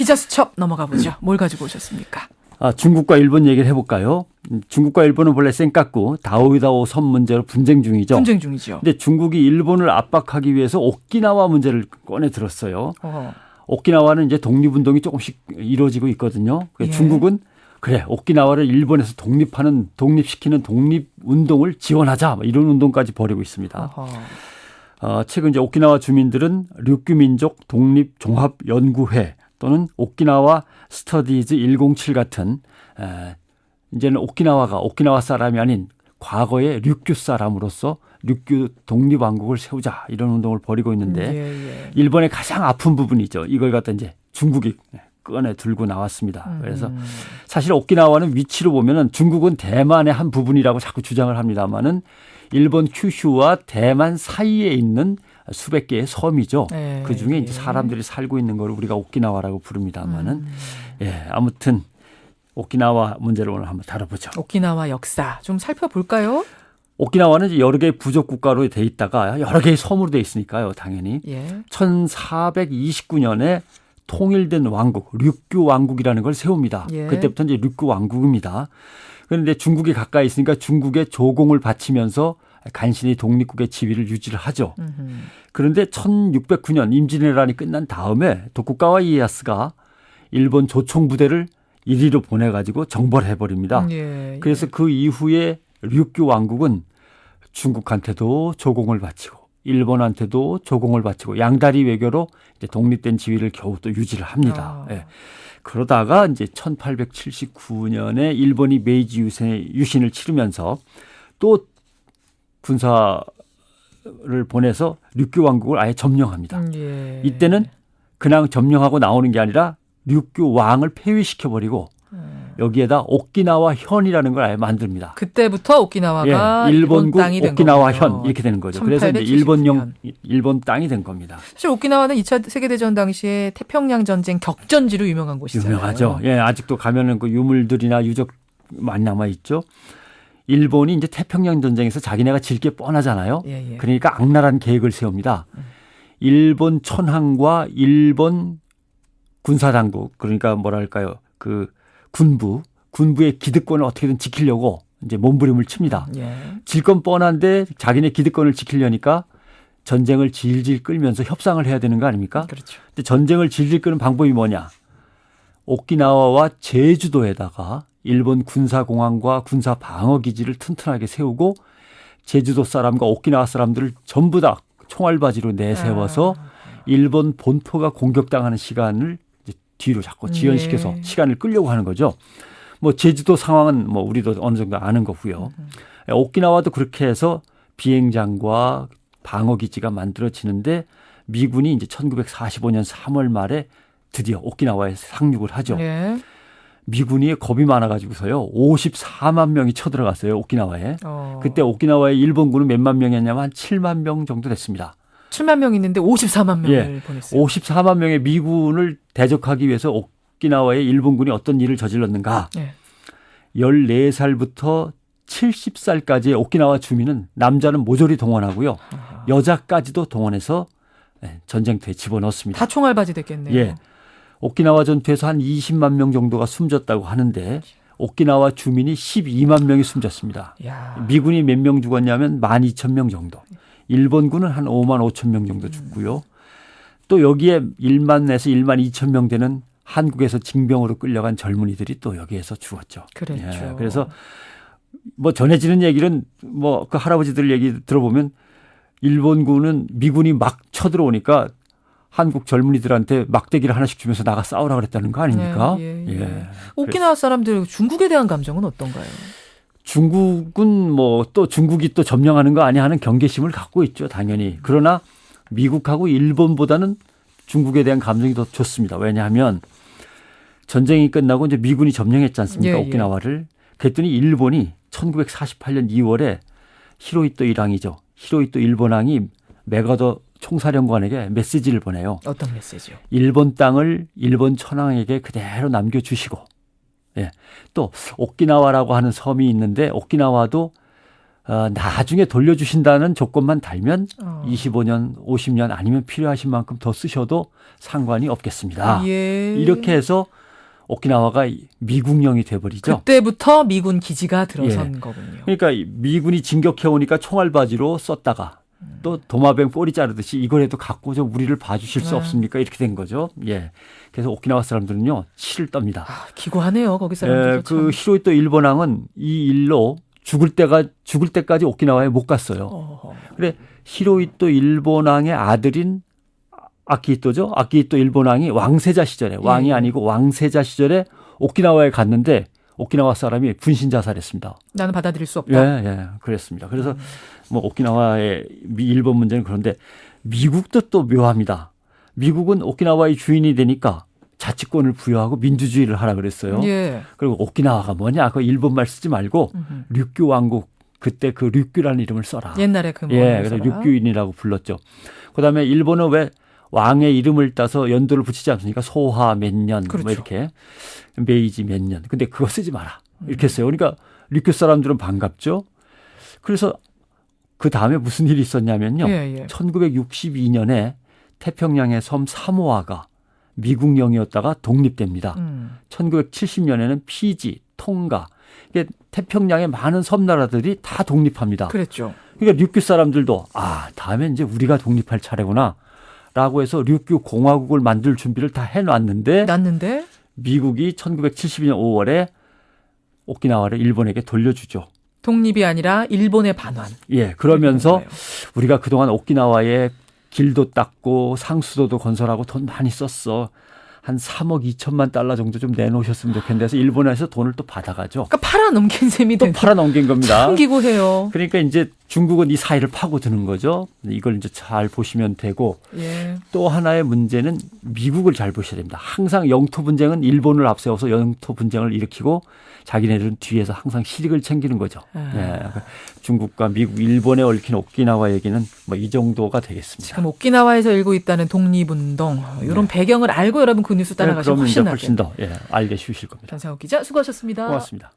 기자 수첩 넘어가 보죠. 뭘 가지고 오셨습니까? 중국과 일본 얘기를 해볼까요? 중국과 일본은 원래 쌩까꾸 다오이다오 섬 문제로 분쟁 중이죠. 분쟁 중이죠. 근데 중국이 일본을 압박하기 위해서 오키나와 문제를 꺼내 들었어요. 오키나와는 이제 독립운동이 조금씩 이루어지고 있거든요. 예. 중국은 그래 오키나와를 일본에서 독립시키는 독립운동을 지원하자 이런 운동까지 벌이고 있습니다. 최근 이제 오키나와 주민들은 류큐민족 독립종합연구회 또는 오키나와 스터디즈 107 같은 이제는 오키나와 사람이 아닌 과거의 류큐 사람으로서 류큐 독립왕국을 세우자 이런 운동을 벌이고 있는데 일본의 가장 아픈 부분이죠. 이걸 갖다 이제 중국이 꺼내 들고 나왔습니다. 그래서 사실 오키나와는 위치로 보면은 중국은 대만의 한 부분이라고 자꾸 주장을 합니다만은 일본 큐슈와 대만 사이에 있는 수백 개의 섬이죠. 그 중에 이제 사람들이 살고 있는 걸 우리가 오키나와라고 부릅니다만은 아무튼 오키나와 문제를 오늘 한번 다뤄보죠. 오키나와 역사 좀 살펴볼까요? 오키나와는 이제 여러 개의 부족 국가로 돼 있다가 여러 개의 섬으로 돼 있으니까요. 당연히 1429년에 통일된 왕국, 류큐 왕국이라는 걸 세웁니다. 그때부터 이제 류큐 왕국입니다. 그런데 중국이 가까이 있으니까 중국의 조공을 바치면서 간신히 독립국의 지위를 유지를 하죠. 그런데 1609년 임진왜란이 끝난 다음에 도쿠가와 이에야스가 일본 조총 부대를 이리로 보내가지고 정벌해버립니다. 그래서 그 이후에 류큐 왕국은 중국한테도 조공을 바치고 일본한테도 조공을 바치고 양다리 외교로 이제 독립된 지위를 겨우 또 유지를 합니다. 그러다가 이제 1879년에 일본이 메이지 유신을 치르면서 또 군사를 보내서 류큐 왕국을 아예 점령합니다. 이때는 그냥 점령하고 나오는 게 아니라 류큐 왕을 폐위시켜버리고 여기에다 오키나와 현이라는 걸 아예 만듭니다. 그때부터 오키나와가 일본 땅이 된 오키나와 거군요. 현 이렇게 되는 거죠. 그래서 이제 일본 땅이 된 겁니다. 사실 오키나와는 2차 세계대전 당시에 태평양 전쟁 격전지로 유명한 곳이잖아요. 유명하죠. 아직도 가면은 그 유물들이나 유적 많이 남아 있죠. 일본이 이제 태평양 전쟁에서 자기네가 질 게 뻔하잖아요. 그러니까 악랄한 계획을 세웁니다. 일본 천황과 일본 군사당국 그러니까 뭐랄까요 그 군부의 기득권을 어떻게든 지키려고 이제 몸부림을 칩니다. 질 건 뻔한데 자기네 기득권을 지키려니까 전쟁을 질질 끌면서 협상을 해야 되는 거 아닙니까? 그렇죠. 근데 전쟁을 질질 끄는 방법이 뭐냐? 오키나와와 제주도에다가 일본 군사공항과 군사 방어기지를 튼튼하게 세우고 제주도 사람과 오키나와 사람들을 전부 다 총알바지로 내세워서 일본 본토가 공격당하는 시간을 이제 뒤로 자꾸 지연시켜서 시간을 끌려고 하는 거죠. 뭐 제주도 상황은 뭐 우리도 어느 정도 아는 거고요. 오키나와도 그렇게 해서 비행장과 방어기지가 만들어지는데 미군이 이제 1945년 3월 말에 드디어 오키나와에 상륙을 하죠. 미군이 겁이 많아가지고서요. 54만 명이 쳐들어갔어요. 오키나와에. 그때 오키나와의 일본군은 몇만 명이었냐면 한 7만 명 정도 됐습니다. 7만 명 있는데 54만 명을 보냈어요. 54만 명의 미군을 대적하기 위해서 오키나와의 일본군이 어떤 일을 저질렀는가. 14살부터 70살까지의 오키나와 주민은 남자는 모조리 동원하고요. 여자까지도 동원해서 전쟁터에 집어넣습니다. 다 총알바지 됐겠네요. 오키나와 전투에서 한 20만 명 정도가 숨졌다고 하는데 오키나와 주민이 12만 명이 숨졌습니다. 미군이 몇 명 죽었냐면 12,000명 정도. 일본군은 한 5만 5천 명 정도 죽고요. 또 여기에 1만에서 1만 2천 명 되는 한국에서 징병으로 끌려간 젊은이들이 또 여기에서 죽었죠. 그랬죠. 그래서 뭐 전해지는 얘기는 뭐 그 할아버지들 얘기 들어보면 일본군은 미군이 막 쳐들어오니까 한국 젊은이들한테 막대기를 하나씩 주면서 나가 싸우라 그랬다는 거 아닙니까? 오키나와 사람들 중국에 대한 감정은 어떤가요? 중국은 뭐 또 중국이 또 점령하는 거 아니야 하는 경계심을 갖고 있죠. 당연히. 그러나 미국하고 일본보다는 중국에 대한 감정이 더 좋습니다. 왜냐하면 전쟁이 끝나고 이제 미군이 점령했지 않습니까? 오키나와를. 그랬더니 일본이 1948년 2월에 히로히토 일왕이죠. 히로히토 일본왕이 메가더 총사령관에게 메시지를 보내요. 어떤 메시지요? 일본 땅을 일본 천황에게 그대로 남겨주시고 또 오키나와라고 하는 섬이 있는데 오키나와도 나중에 돌려주신다는 조건만 달면 25년, 50년 아니면 필요하신 만큼 더 쓰셔도 상관이 없겠습니다. 예. 이렇게 해서 오키나와가 미국령이 돼버리죠. 그때부터 미군 기지가 들어선 예. 거군요. 그러니까 미군이 진격해오니까 총알바지로 썼다가 또 도마뱀 꼬리 자르듯이 이거라도 갖고 좀 우리를 봐주실 수 없습니까? 이렇게 된 거죠. 예. 그래서 오키나와 사람들은요, 치를 떱니다. 기구하네요, 거기 사람들. 그 히로히토 일본왕은 이 일로 죽을 때까지 오키나와에 못 갔어요. 그래 히로히토 일본왕의 아들인 아키히토죠. 아키히토 일본왕이 왕세자 시절에 왕이 아니고 왕세자 시절에 오키나와에 갔는데 오키나와 사람이 분신 자살했습니다. 나는 받아들일 수 없다. 예, 그랬습니다. 그래서 뭐 오키나와의 일본 문제는 그런데 미국도 또 묘합니다. 미국은 오키나와의 주인이 되니까 자치권을 부여하고 민주주의를 하라 그랬어요. 예. 그리고 오키나와가 뭐냐? 그 일본말 쓰지 말고 류큐 왕국 그때 그 류큐라는 이름을 써라. 옛날에 그 예, 그래서 류큐인이라고 불렀죠. 그다음에 일본은 왜 왕의 이름을 따서 연도를 붙이지 않습니까? 소화 몇 년, 그렇죠. 뭐 이렇게 메이지 몇 년. 근데 그거 쓰지 마라. 이렇게 했어요. 그러니까 류큐 사람들은 반갑죠. 그래서 그 다음에 무슨 일이 있었냐면요. 1962년에 태평양의 섬 사모아가 미국령이었다가 독립됩니다. 1970년에는 피지, 통가, 이게 태평양의 많은 섬나라들이 다 독립합니다. 그랬죠. 그러니까 류큐 사람들도 다음에 이제 우리가 독립할 차례구나 라고 해서 류큐 공화국을 만들 준비를 다 해놨는데 미국이 1972년 5월에 오키나와를 일본에게 돌려주죠. 독립이 아니라 일본의 반환. 예, 그러면서 우리가 그동안 오키나와에 길도 닦고 상수도도 건설하고 돈 많이 썼어. 한 3억 2천만 달러 정도 좀 내놓으셨으면 좋겠는데 해서 일본에서 돈을 또 받아가죠. 그러니까 팔아넘긴 셈이 또 팔아넘긴 겁니다. 참 기구해요. 그러니까 이제 중국은 이 사이를 파고드는 거죠. 이걸 이제 잘 보시면 되고 또 하나의 문제는 미국을 잘 보셔야 됩니다. 항상 영토 분쟁은 일본을 앞세워서 영토 분쟁을 일으키고 자기네들은 뒤에서 항상 실익을 챙기는 거죠. 예. 중국과 미국, 일본에 얽힌 오키나와 얘기는 뭐 이 정도가 되겠습니다. 지금 오키나와에서 일고 있다는 독립운동 이런 배경을 알고 여러분 그 뉴스 따라가시면 훨씬 더 알게 쉬우실 겁니다. 전상욱 기자 수고하셨습니다. 고맙습니다.